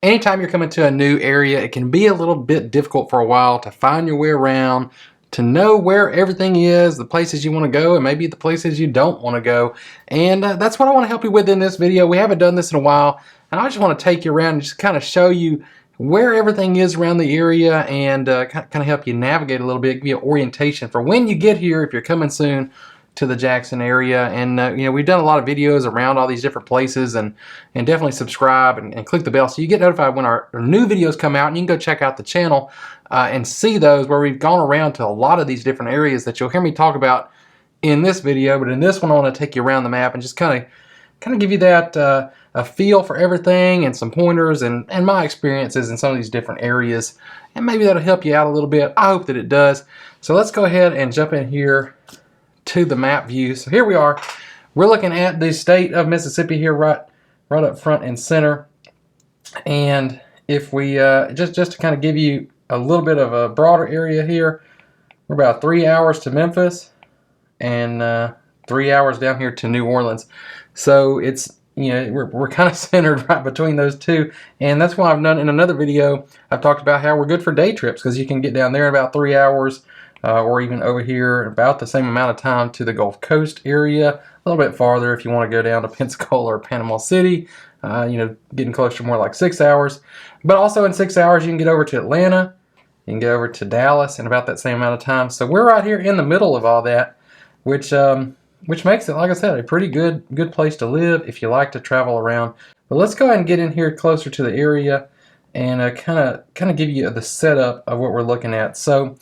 Anytime you're coming to a new area, it can be a little bit difficult for a while to find your way around, to know where everything is, the places you want to go, and maybe the places you don't want to go. And that's what I want to help you with in this video. We haven't done this in a while, and I just want to take you around and just kind of show you where everything is around the area and kind of help you navigate a little bit, give you an orientation for when you get here, if you're coming soon to the Jackson area. And you know, we've done a lot of videos around all these different places, and definitely subscribe and click the bell so you get notified when our new videos come out, and you can go check out the channel and see those where we've gone around to a lot of these different areas that you'll hear me talk about in this video. But in this one, I want to take you around the map and just kind of give you that a feel for everything and some pointers and my experiences in some of these different areas, and maybe that'll help you out a little bit. I hope that it does. So let's go ahead and jump in here to the map view. So here we are. We're looking at the state of Mississippi here, right up front and center. And if we just to kind of give you a little bit of a broader area here, we're about 3 hours to Memphis and 3 hours down here to New Orleans. So it's, you know, we're kind of centered right between those two, and that's why I've done in another video, I've talked about how we're good for day trips, because you can get down there in about 3 hours, or even over here about the same amount of time to the Gulf Coast area, a little bit farther if you want to go down to Pensacola or Panama City, you know, getting closer to more like 6 hours. But also in 6 hours you can get over to Atlanta, you can get over to Dallas in about that same amount of time. So we're right here in the middle of all that, which makes it, like I said, a pretty good place to live if you like to travel around. But let's go ahead and get in here closer to the area and kind of give you the setup of what we're looking at. So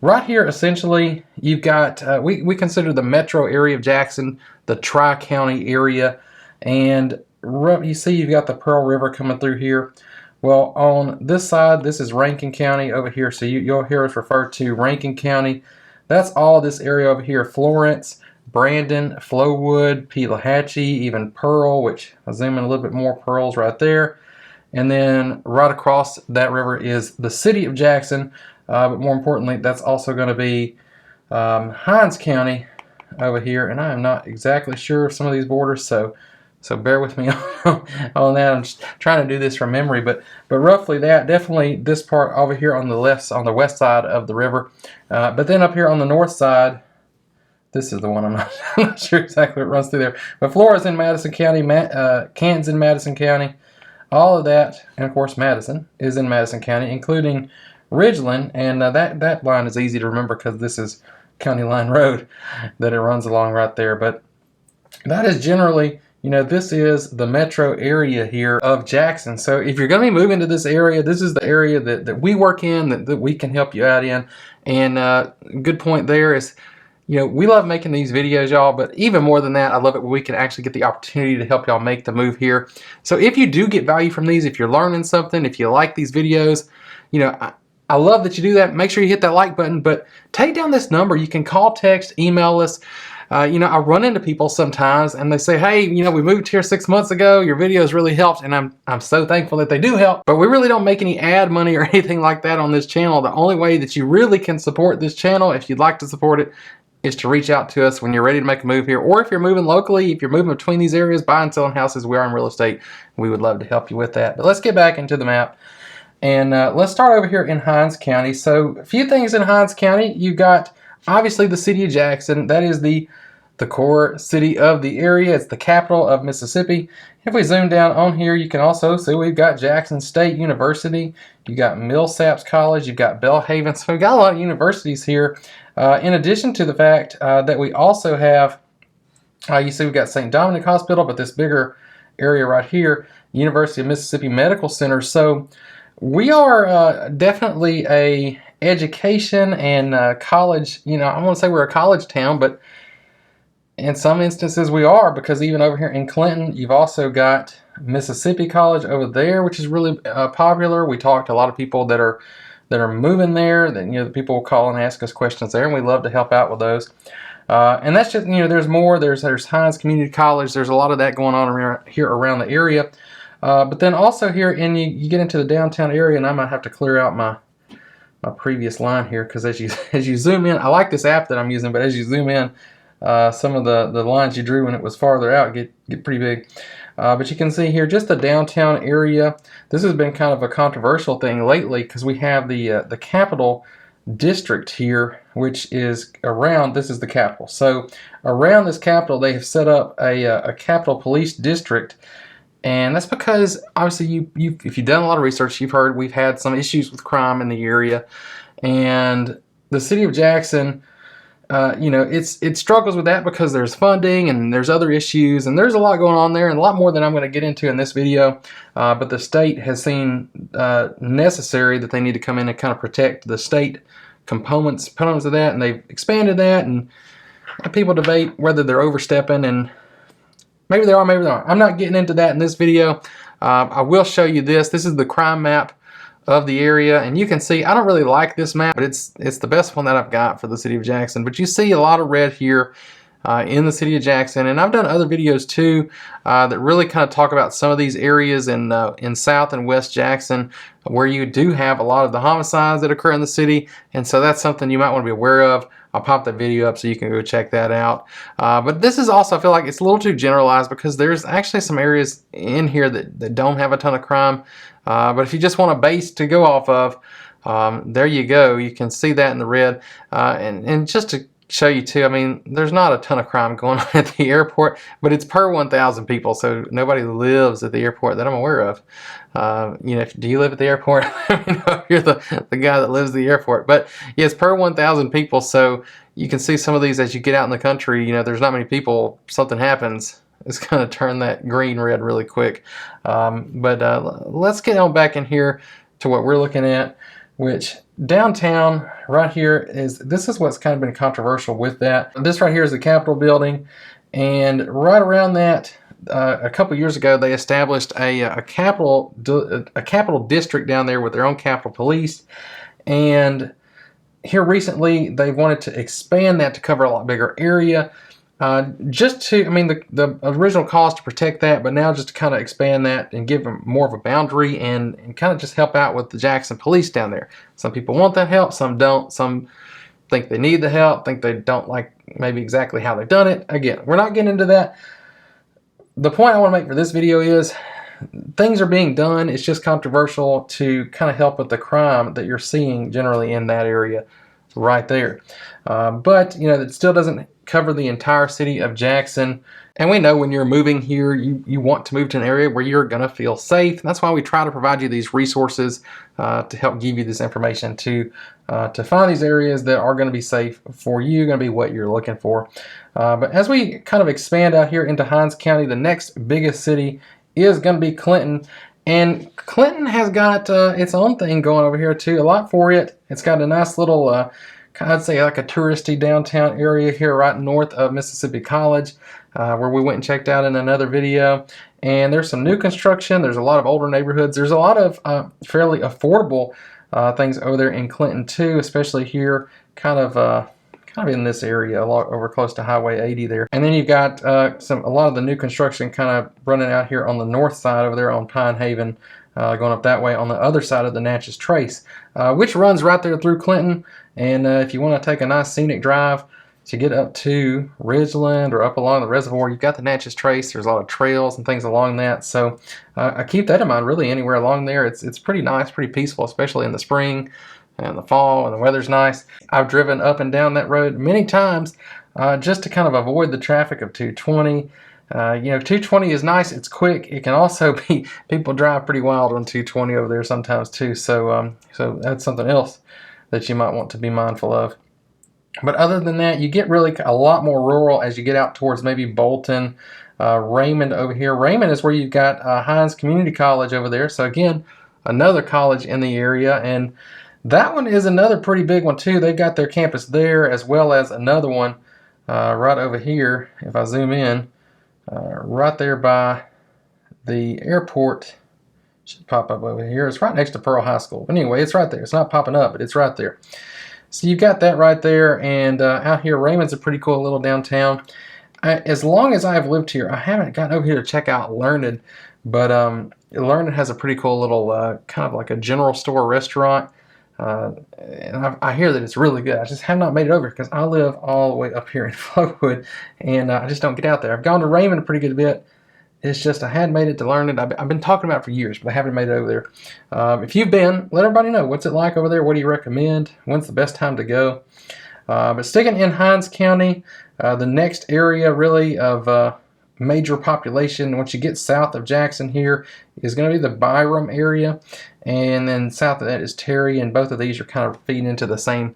right here, essentially, you've got, we consider the metro area of Jackson, the Tri-County area, and you see you've got the Pearl River coming through here. Well, on this side, this is Rankin County over here, so you'll hear us refer to Rankin County. That's all this area over here: Florence, Brandon, Flowood, Pelahatchie, even Pearl, which I'll zoom in a little bit more, Pearl's right there. And then right across that river is the city of Jackson, but more importantly, that's also going to be Hinds County over here, and I am not exactly sure of some of these borders, so bear with me on that. I'm just trying to do this from memory, but roughly that, definitely this part over here on the west side of the river. But then up here on the north side, this is the one I'm not sure exactly what runs through there. But Flora's in Madison County, Canton's in Madison County, all of that, and of course Madison is in Madison County, including Ridgeland, and that line is easy to remember because this is County Line Road that it runs along right there. But that is generally, you know, this is the metro area here of Jackson. So if you're going to be moving to this area, this is the area that we work in, that we can help you out in. And good point there is, you know, we love making these videos, y'all, but even more than that, I love it when we can actually get the opportunity to help y'all make the move here. So if you do get value from these, if you're learning something, if you like these videos, you know, I love that you do that. Make sure you hit that like button, but take down this number. You can call, text, email us. You know, I run into people sometimes and they say, hey, you know, we moved here 6 months ago. Your videos really helped. And I'm so thankful that they do help, but we really don't make any ad money or anything like that on this channel. The only way that you really can support this channel, if you'd like to support it, is to reach out to us when you're ready to make a move here, or if you're moving locally, if you're moving between these areas, buying, selling houses. We are in real estate. We would love to help you with that. But let's get back into the map. And let's start over here in Hinds County. So a few things in Hinds County. You've got, obviously, the city of Jackson. That is the core city of the area. It's the capital of Mississippi. If we zoom down on here, you can also see we've got Jackson State University. You've got Millsaps College. You've got Belhaven. So we've got a lot of universities here. In addition to the fact that we also have, you see we've got St. Dominic Hospital, but this bigger area right here, University of Mississippi Medical Center. So we are definitely a education and college, you know, I want to say we're a college town, but in some instances we are, because even over here in Clinton, you've also got Mississippi College over there, which is really popular. We talked to a lot of people that are moving there, that, you know, the people will call and ask us questions there, and we love to help out with those. And that's just, you know, there's more. There's Hinds Community College. There's a lot of that going on around the area. But then also here, and you get into the downtown area, and I might have to clear out my previous line here, because as you zoom in, I like this app that I'm using, but as you zoom in, some of the lines you drew when it was farther out get pretty big. But you can see here just the downtown area. This has been kind of a controversial thing lately because we have the Capitol district here, which is around, this is the Capitol. So around this Capitol, they have set up a Capitol Police District. And that's because obviously if you've done a lot of research, you've heard we've had some issues with crime in the area. And the city of Jackson, it struggles with that because there's funding and there's other issues and there's a lot going on there and a lot more than I'm going to get into in this video. But the state has seen necessary that they need to come in and kind of protect the state components of that, and they've expanded that, and people debate whether they're overstepping, and maybe they are, maybe they aren't. I'm not getting into that in this video. I will show you this. This is the crime map of the area, and you can see I don't really like this map, but it's the best one that I've got for the city of Jackson. But you see a lot of red here in the city of Jackson, and I've done other videos too that really kind of talk about some of these areas in South and West Jackson where you do have a lot of the homicides that occur in the city, and so that's something you might want to be aware of. I'll pop that video up so you can go check that out. But this is also, I feel like it's a little too generalized because there's actually some areas in here that don't have a ton of crime. But if you just want a base to go off of, there you go. You can see that in the red. And just to show you too, I mean, there's not a ton of crime going on at the airport, but it's per 1,000 people, so nobody lives at the airport that I'm aware of. Do you live at the airport? Let me know if you're the guy that lives at the airport. But yeah, it's per 1,000 people, so you can see some of these as you get out in the country. There's not many people. Something happens, it's going to turn that green red really quick. But let's get on back in here to what we're looking at, which downtown right here this is what's kind of been controversial with that. This right here is the Capitol building, and right around that, a couple years ago, they established a capital district down there with their own Capitol Police, and here recently they wanted to expand that to cover a lot bigger area. The original cause to protect that, but now just to kind of expand that and give them more of a boundary and kind of just help out with the Jackson police down there. Some people want that help, some don't. Some think they need the help, think they don't like maybe exactly how they've done it. Again, we're not getting into that. The point I want to make for this video is things are being done. It's just controversial to kind of help with the crime that you're seeing generally in that area right there. But it still doesn't cover the entire city of Jackson. And we know when you're moving here, you want to move to an area where you're going to feel safe. And that's why we try to provide you these resources to help give you this information to find these areas that are going to be safe for you, going to be what you're looking for. But as we kind of expand out here into Hinds County, the next biggest city is going to be Clinton. And Clinton has got its own thing going over here too, a lot for it. It's got a nice little, I'd say like a touristy downtown area here right north of Mississippi College, where we went and checked out in another video. And there's some new construction. There's a lot of older neighborhoods. There's a lot of fairly affordable things over there in Clinton too, especially here kind of in this area, a lot over close to Highway 80 there. And then you've got a lot of the new construction kind of running out here on the north side over there on Pine Haven, going up that way on the other side of the Natchez Trace, which runs right there through Clinton. And if you want to take a nice scenic drive to get up to Ridgeland or up along the reservoir, you've got the Natchez Trace. There's a lot of trails and things along that. So I keep that in mind really anywhere along there. It's pretty nice, pretty peaceful, especially in the spring and the fall and the weather's nice. I've driven up and down that road many times just to kind of avoid the traffic of 220. 220 is nice. It's quick. It can also be, people drive pretty wild on 220 over there sometimes too. So that's something else that you might want to be mindful of. But other than that, you get really a lot more rural as you get out towards maybe Bolton, Raymond over here. Raymond is where you've got Hinds Community College over there. So again, another college in the area, and that one is another pretty big one too. They've got their campus there as well as another one right over here. If I zoom in, right there by the airport, should pop up over here. It's right next to Pearl High School. But anyway, it's right there. It's not popping up, but it's right there. So you've got that right there, and out here, Raymond's a pretty cool little downtown. As long as I've lived here, I haven't gotten over here to check out Learned, but Learned has a pretty cool little kind of like a general store restaurant. And I hear that it's really good. I just have not made it over because I live all the way up here in Flowood, and I just don't get out there. I've gone to Raymond a pretty good bit, It's just I hadn't made it to learn it. I've been talking about it for years, but I haven't made it over there. If you've been, let everybody know. What's it like over there? What do you recommend? When's the best time to go? But sticking in Hinds County, the next area really of major population, once you get south of Jackson here, is going to be the Byram area. And then south of that is Terry, and both of these are kind of feeding into the same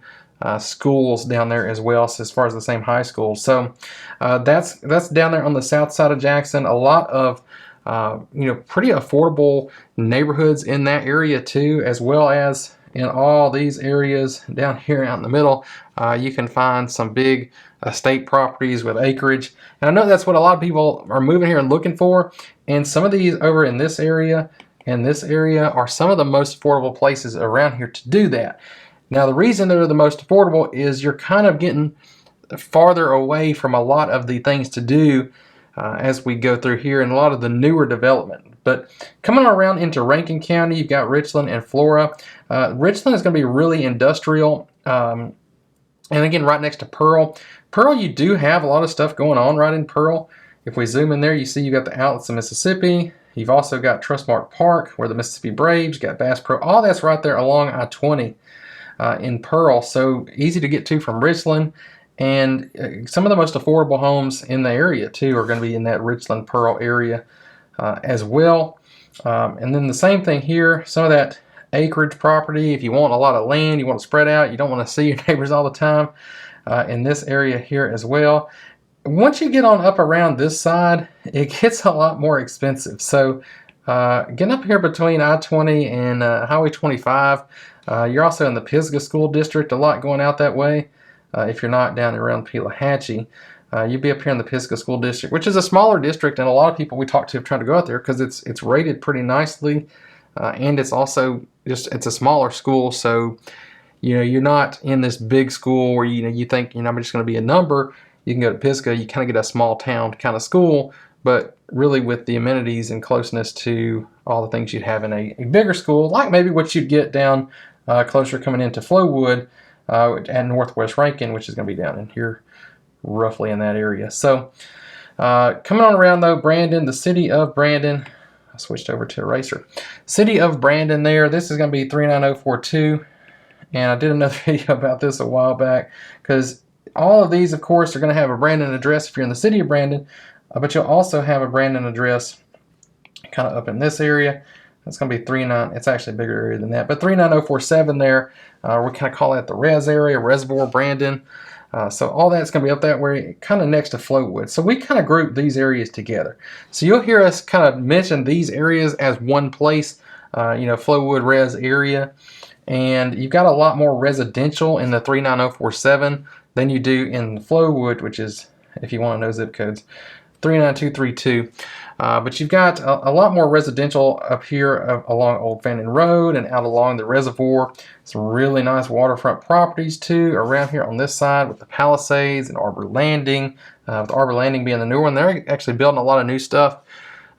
schools down there as well, so as far as the same high schools. So that's down there on the south side of Jackson. A lot of pretty affordable neighborhoods in that area too, as well as in all these areas down here out in the middle. You can find some big estate properties with acreage, and I know that's what a lot of people are moving here and looking for. And some of these over in this area and this area are some of the most affordable places around here to do that. Now, the reason they're the most affordable is you're kind of getting farther away from a lot of the things to do as we go through here and a lot of the newer development. But coming around into Rankin County, you've got Richland and Flora. Richland is going to be really industrial, and again, right next to Pearl. Pearl, you do have a lot of stuff going on right in Pearl. If we zoom in there, you see you got the outlets of Mississippi. You've also got Trustmark Park, where the Mississippi Braves, you got Bass Pro. All that's right there along I-20. In Pearl, so easy to get to from Richland, and some of the most affordable homes in the area too are going to be in that Richland Pearl area as well. And then the same thing here, some of that acreage property. If you want a lot of land, you want to spread out, you don't want to see your neighbors all the time, in this area here as well. Once you get on up around this side, it gets a lot more expensive. So getting up here between I-20 and Highway 25, you're also in the Pisgah School District, a lot going out that way. If you're not down around Pelahatchie, you'll be up here in the Pisgah School District, which is a smaller district, and a lot of people we talk to have tried to go out there because it's rated pretty nicely, and it's also it's a smaller school, so you're not in this big school where you think I'm just going to be a number. You can go to Pisgah, you kind of get a small town kind of school, but really with the amenities and closeness to all the things you'd have in a bigger school, like maybe what you'd get down closer coming into Flowood and Northwest Rankin, which is going to be down in here roughly in that area. So coming on around though, Brandon, the city of Brandon, I switched over to Eraser. City of Brandon there, this is going to be 39042, and I did another video about this a while back, because all of these of course are going to have a Brandon address if you're in the city of Brandon, but you'll also have a Brandon address kind of up in this area. That's going to be 39. It's actually a bigger area than that, but 39047 there. We kind of call that the res area, Reservoir Brandon. So all that's going to be up that way, kind of next to Flowood. So we kind of group these areas together. So you'll hear us kind of mention these areas as one place, Flowood res area. And you've got a lot more residential in the 39047 than you do in Flowood, which is, if you want to know zip codes, 39232. But you've got a lot more residential up here along Old Fannin Road and out along the reservoir. Some really nice waterfront properties too around here on this side with the Palisades and Arbor Landing. With Arbor Landing being the new one, they're actually building a lot of new stuff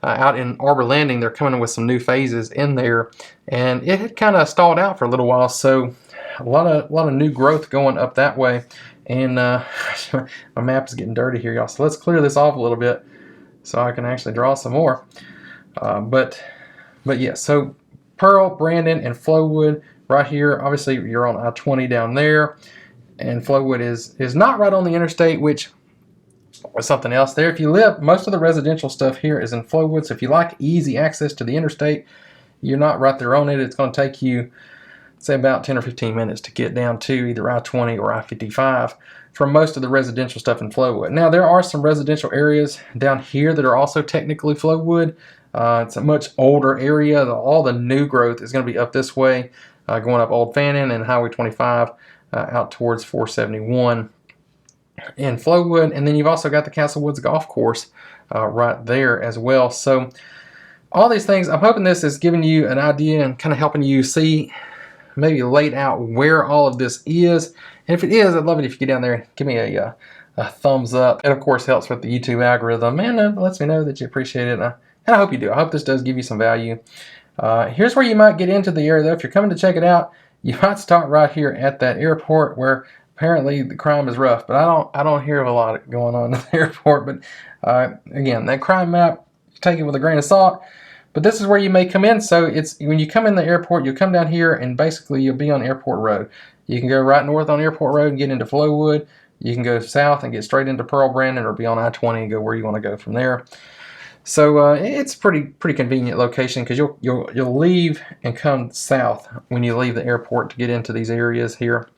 out in Arbor Landing. They're coming in with some new phases in there, and it had kind of stalled out for a little while. So a lot of new growth going up that way. And my map is getting dirty here, y'all. So let's clear this off a little bit so I can actually draw some more. But yeah, so Pearl, Brandon, and Flowood right here. Obviously, you're on I-20 down there, and Flowood is not right on the interstate, which was something else there. If you live, most of the residential stuff here is in Flowood. So if you like easy access to the interstate, you're not right there on it. It's going to take you, say, about 10 or 15 minutes to get down to either I-20 or I-55 from most of the residential stuff in Flowood. Now, there are some residential areas down here that are also technically Flowood. It's a much older area. All the new growth is going to be up this way, going up Old Fannin and Highway 25 out towards 471 in Flowood. And then you've also got the Castle Woods Golf Course right there as well. So all these things, I'm hoping this is giving you an idea and kind of helping you see, maybe laid out where all of this is. And if it is, I'd love it if you get down there and give me a thumbs up. It of course helps with the YouTube algorithm, and it lets me know that you appreciate it. And I hope you do. I hope this does give you some value. Here's where you might get into the area though. If you're coming to check it out, you might start right here at that airport where apparently the crime is rough, but I don't hear of a lot going on at the airport. But again, that crime map, take it with a grain of salt. But this is where you may come in. So it's when you come in the airport, you'll come down here and basically you'll be on Airport Road. You can go right north on Airport Road and get into Flowood. You can go south and get straight into Pearl Brandon, or be on I-20 and go where you want to go from there. So it's pretty comvenient location, because you'll leave and come south when you leave the airport to get into these areas here.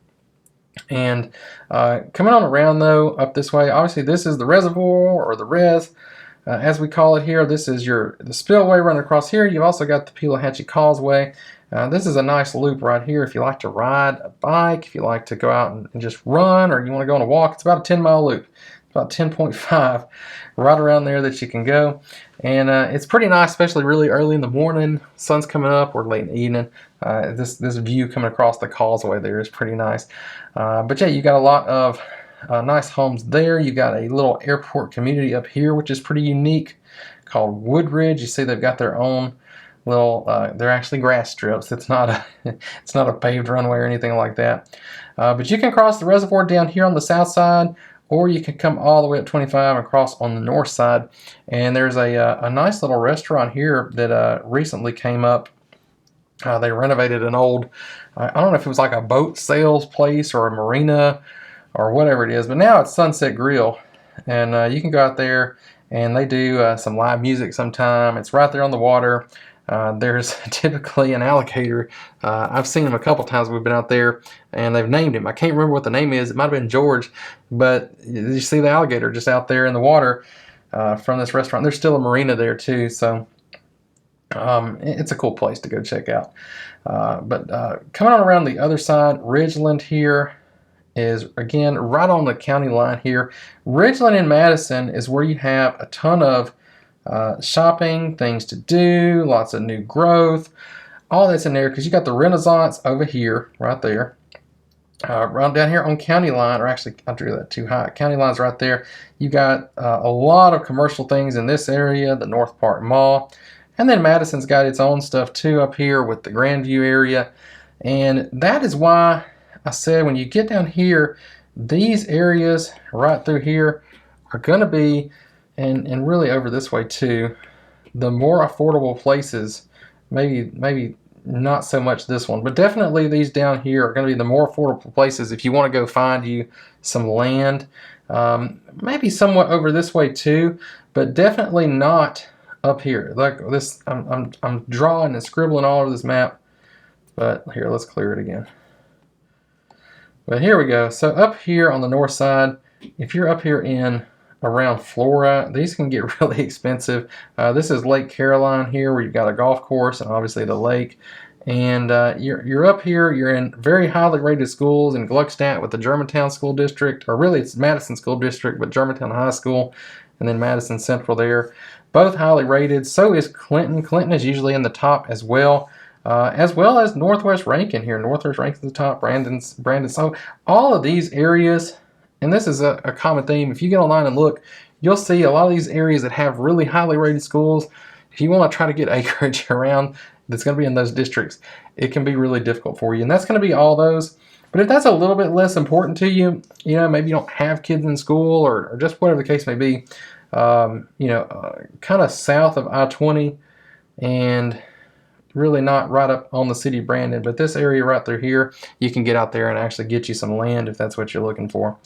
And coming on around though up this way, obviously this is the reservoir, or the res. As we call it here, this is the spillway running across here. You've also got the Pelahatchie Causeway. This is a nice loop right here if you like to ride a bike, if you like to go out and just run, or you want to go on a walk. It's about a 10-mile loop, about 10.5, right around there that you can go. And it's pretty nice, especially really early in the morning, sun's coming up, or late in the evening. This view coming across the causeway there is pretty nice. But yeah, you got a lot of nice homes there. You got a little airport community up here, which is pretty unique, called Woodridge. You see they've got their own little, they're actually grass strips. It's not a paved runway or anything like that. But you can cross the reservoir down here on the south side, or you can come all the way up 25 and cross on the north side. And there's a nice little restaurant here that recently came up. They renovated an old, I don't know if it was like a boat sales place or a marina or whatever it is, but now it's Sunset Grill. And you can go out there, and they do some live music sometime. It's right there on the water. There's typically an alligator. I've seen him a couple times. We've been out there, and they've named him. I can't remember what the name is. It might have been George, but you see the alligator just out there in the water from this restaurant. There's still a marina there too, so it's a cool place to go check out. But coming on around the other side, Ridgeland here is, again, right on the county line here. Ridgeland in Madison is where you have a ton of shopping, things to do, lots of new growth, all that's in there, because you got the Renaissance over here, right there. Right down here on County Line, or actually I drew that too high. County Line's right there. You got a lot of commercial things in this area, the North Park Mall. And then Madison's got its own stuff too up here with the Grandview area. And that is why I said when you get down here, these areas right through here are going to be, and really over this way too, the more affordable places. Maybe not so much this one, but definitely these down here are going to be the more affordable places if you want to go find you some land. Maybe somewhat over this way too, but definitely not up here. Like this, I'm drawing and scribbling all over this map, but here, let's clear it again. But here we go. So up here on the north side, if you're up here in around Flora, these can get really expensive. This is Lake Caroline here, where you've got a golf course and obviously the lake. And you're up here, you're in very highly rated schools in Gluckstadt with the Germantown School District, or really it's Madison School District, but Germantown High School, and then Madison Central there. Both highly rated. So is Clinton. Clinton is usually in the top as well as Northwest Rankin here. Northwest Rankin's the top, Brandon. So all of these areas, and this is a common theme. If you get online and look, you'll see a lot of these areas that have really highly rated schools. If you want to try to get acreage around that's going to be in those districts, it can be really difficult for you. And that's going to be all those. But if that's a little bit less important to you, maybe you don't have kids in school, or just whatever the case may be, kind of south of I-20 and really not right up on the city of Brandon, but this area right through here, you can get out there and actually get you some land if that's what you're looking for.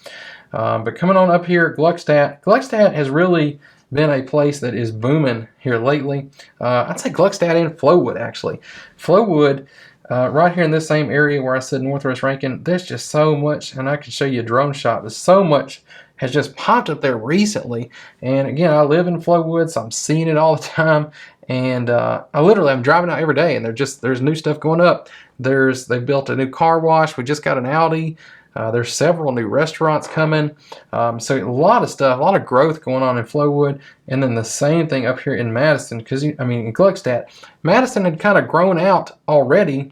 But coming on up here, Gluckstadt has really been a place that is booming here lately. I'd say Gluckstadt and Flowood, actually. Flowood, right here in this same area where I said Northwest Rankin, there's just so much, and I could show you a drone shot, but so much has just popped up there recently. And again, I live in Flowood, so I'm seeing it all the time. And I'm driving out every day, and there's new stuff going up. They built a new car wash. We just got an Audi. There's several new restaurants coming. So a lot of stuff, a lot of growth going on in Flowood. And then the same thing up here in Madison, because in Gluckstadt, Madison had kind of grown out already.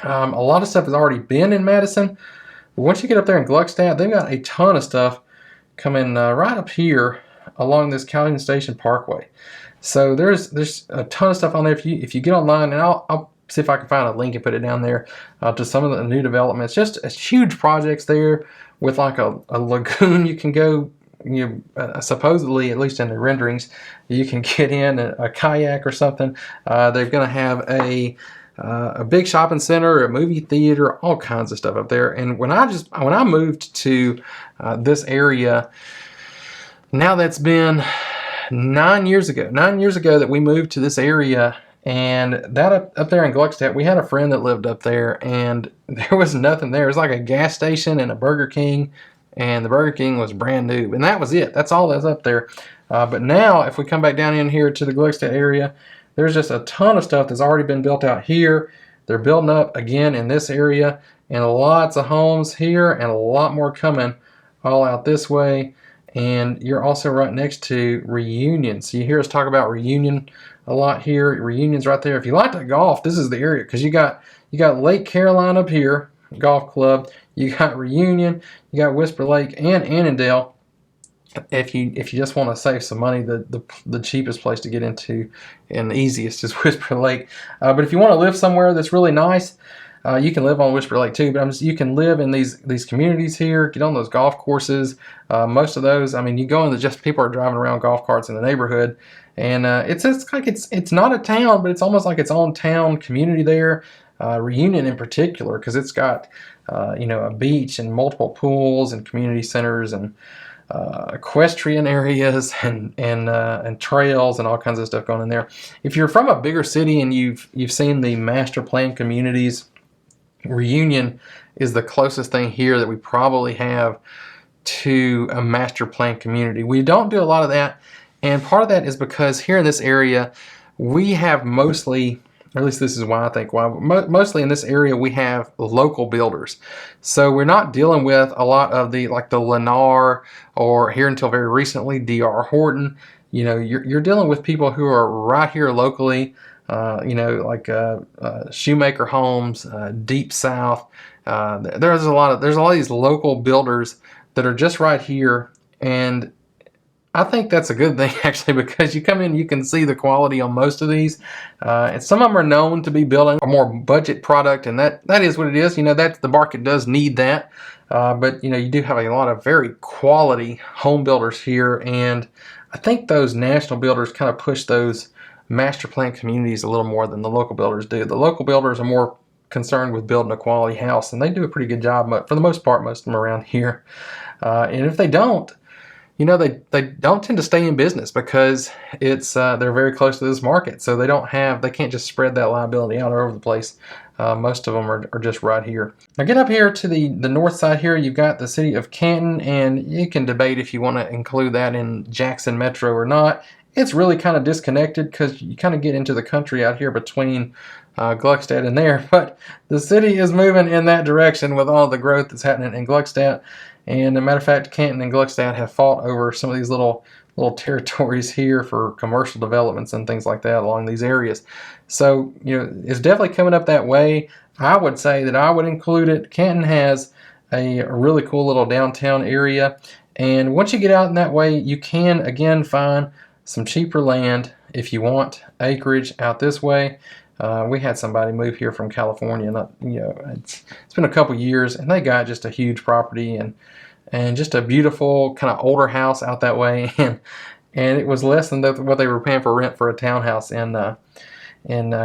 A lot of stuff has already been in Madison. But once you get up there in Gluckstadt, they've got a ton of stuff coming right up here along this Calhoun Station Parkway. So there's a ton of stuff on there. If you get online, and I'll see if I can find a link and put it down there to some of the new developments. Just huge projects there with like a lagoon you can go supposedly, at least in the renderings, you can get in a kayak or something. They're going to have a big shopping center, a movie theater, all kinds of stuff up there. And when I moved to this area, now that's been 9 years ago. 9 years ago that we moved to this area, and that up there in Gluckstadt, we had a friend that lived up there, and there was nothing there. It was like a gas station and a Burger King, and the Burger King was brand new, and that was it. That's all that's up there. But now, if we come back down in here to the Gluckstadt area, there's just a ton of stuff that's already been built out here. They're building up again in this area, and lots of homes here, and a lot more coming all out this way. And you're also right next to Reunion. So you hear us talk about Reunion a lot here. Reunion's right there. If you like to golf, this is the area, because you got Lake Caroline up here, golf club. You got Reunion, you got Whisper Lake and Annandale. If you just want to save some money, the cheapest place to get into and the easiest is Whisper Lake. But if you want to live somewhere that's really nice, you can live on Whisper Lake too, but you can live in these communities here, get on those golf courses. Most of those, I mean, you go into just people are driving around golf carts in the neighborhood, and it's like it's not a town, but it's almost like its own town community there. Reunion in particular, because it's got a beach and multiple pools and community centers and equestrian areas and trails and all kinds of stuff going in there. If you're from a bigger city and you've seen the master plan communities, Reunion is the closest thing here that we probably have to a master plan community. We don't do a lot of that, and part of that is because here in this area we have mostly, or at least this is why I think why, mostly in this area we have local builders. So we're not dealing with a lot of the Lennar, or here until very recently D.R. Horton. You're dealing with people who are right here locally. Shoemaker Homes, Deep South. There's a lot of these local builders that are just right here, and I think that's a good thing actually, because you come in, you can see the quality on most of these, and some of them are known to be building a more budget product, and that is what it is. That the market does need that, but you do have a lot of very quality home builders here, and I think those national builders kind of push those master plan communities a little more than the local builders do. The local builders are more concerned with building a quality house, and they do a pretty good job, but for the most part, most of them around here. And if they don't, they don't tend to stay in business, because they're very close to this market, so they can't just spread that liability out all over the place. Most of them are just right here. Now get up here to the north side here, you've got the city of Canton, and you can debate if you want to include that in Jackson Metro or not. It's really kind of disconnected, because you kind of get into the country out here between Gluckstadt and there, but the city is moving in that direction with all the growth that's happening in Gluckstadt. And as a matter of fact, Canton and Gluckstadt have fought over some of these little territories here for commercial developments and things like that along these areas. So it's definitely coming up that way. I would say that I would include it. Canton has a really cool little downtown area, and once you get out in that way, you can again find some cheaper land if you want acreage out this way. We had somebody move here from California. It's been a couple years, and they got just a huge property and just a beautiful kind of older house out that way, and it was less than what they were paying for rent for a townhouse in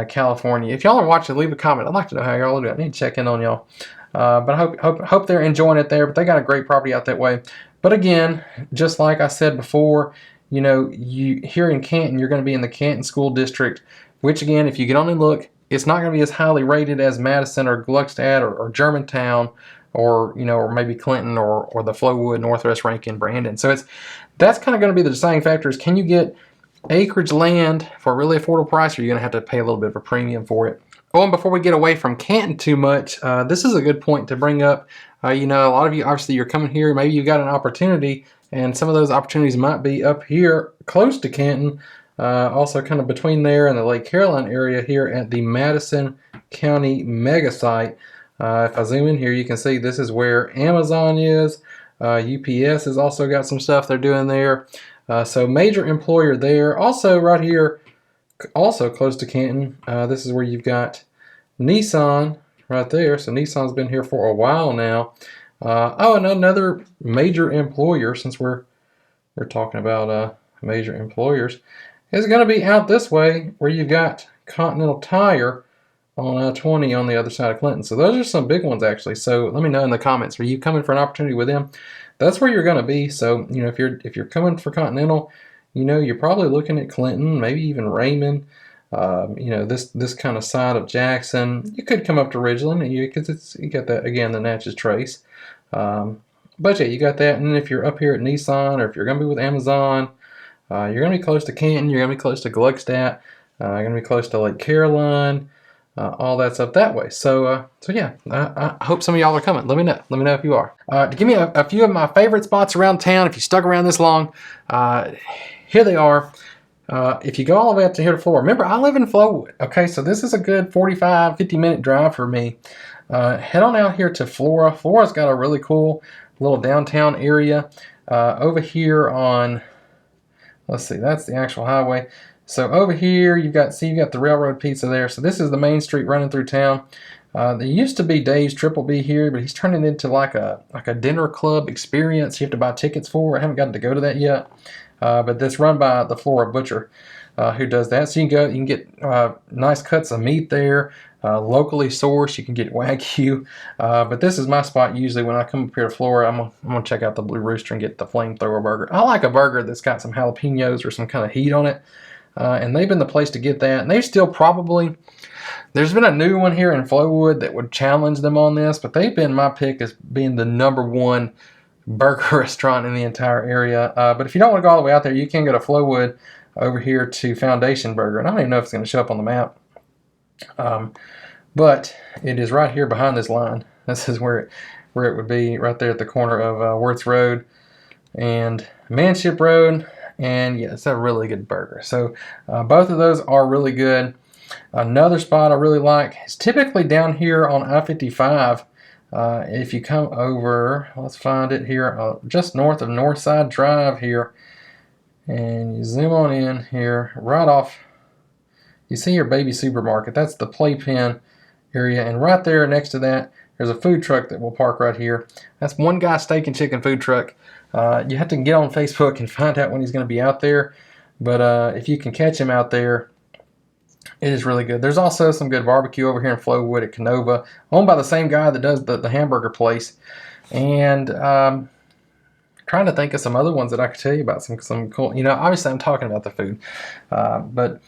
California. If y'all are watching, leave a comment. I'd like to know how y'all are doing. I need to check in on y'all. But I hope they're enjoying it there. But they got a great property out that way. But again, just like I said before, you here in Canton, you're going to be in the Canton School District, which again, if you get on and look, it's not going to be as highly rated as Madison or Gluckstadt or Germantown or maybe Clinton or the Flowood, Northwest Rankin, Brandon. So that's kind of going to be the deciding factor, is can you get acreage land for a really affordable price, or you're going to have to pay a little bit of a premium for it. Oh, and before we get away from Canton too much, this is a good point to bring up. A lot of you, obviously, you're coming here, maybe you've got an opportunity, and some of those opportunities might be up here close to Canton, also kind of between there and the Lake Caroline area here at the Madison County mega site. If I zoom in here, you can see this is where Amazon is. UPS has also got some stuff they're doing there. So major employer there. Also right here, also close to Canton, this is where you've got Nissan right there. So Nissan's been here for a while now. And another major employer, since we're they're talking about major employers, is going to be out this way where you've got Continental Tire on I-20 on the other side of Clinton. So those are some big ones actually. So let me know in the comments, are you coming for an opportunity with them? That's where you're going to be. So, you know, if you're coming for Continental, you know, you're probably looking at Clinton, maybe even Raymond. You know, this kind of side of Jackson. You could come up to Ridgeland, because you got that again, the Natchez Trace. But yeah, you got that. And then if you're up here at Nissan, or if you're going to be with Amazon, you're going to be close to Canton. You're going to be close to Gluckstadt. You're going to be close to Lake Caroline. All that's up that way. So yeah, I hope some of y'all are coming. Let me know. Let me know if you are. To give me a few of my favorite spots around town, if you stuck around this long, here they are. If you go all the way up to here to Flora, remember I live in Flowood. Okay, so this is a good 45, 50-minute drive for me. Head on out here to Flora. Flora's got a really cool little downtown area. Over here on, let's see, that's the actual highway. So over here, you've got the Railroad Pizza there. So this is the main street running through town. There used to be Dave's Triple B here, but he's turning it into like a dinner club experience. You have to buy tickets for. I haven't gotten to go to that yet. But that's run by the Flora Butcher, who does that. So you can get nice cuts of meat there, locally sourced. You can get Wagyu. But this is my spot usually when I come up here to Flora. I'm gonna check out the Blue Rooster and get the flamethrower burger. I like a burger that's got some jalapenos or some kind of heat on it. And they've been the place to get that. And they still probably, there's been a new one here in Flowood that would challenge them on this, but they've been my pick as being the #1 burger restaurant in the entire area. But if you don't want to go all the way out there, you can go to Flowood over here to Foundation Burger. And I don't even know if it's going to show up on the map. But it is right here behind this line. This is where it would be, right there at the corner of Worth Road and Manship Road. And yeah, it's a really good burger. So both of those are really good. Another spot I really like is typically down here on I-55. If you come over, let's find it here, just north of Northside Drive here, and you zoom on in here, right off, you see your Baby Supermarket. That's the playpen area, and right there next to that, there's a food truck that will park right here. That's One Guy Steak and Chicken food truck. You have to get on Facebook and find out when he's going to be out there, but if you can catch him out there, it is really good. There's also some good barbecue over here in Flowood at Canova, owned by the same guy that does the hamburger place. And trying to think of some other ones that I could tell you about, some cool, you know, obviously I'm talking about the food. But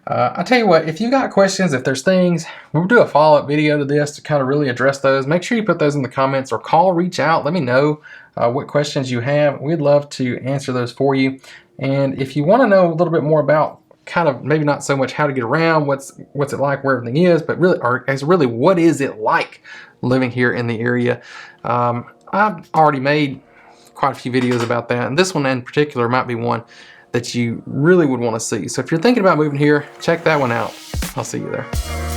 I tell you what, if you got questions, if there's things, we'll do a follow-up video to this to kind of really address those. Make sure you put those in the comments, or call, reach out, let me know what questions you have. We'd love to answer those for you. And if you want to know a little bit more about kind of maybe not so much how to get around, what's it like, where everything is, but really what is it like living here in the area. I've already made quite a few videos about that, and this one in particular might be one that you really would want to see. So if you're thinking about moving here, check that one out. I'll see you there.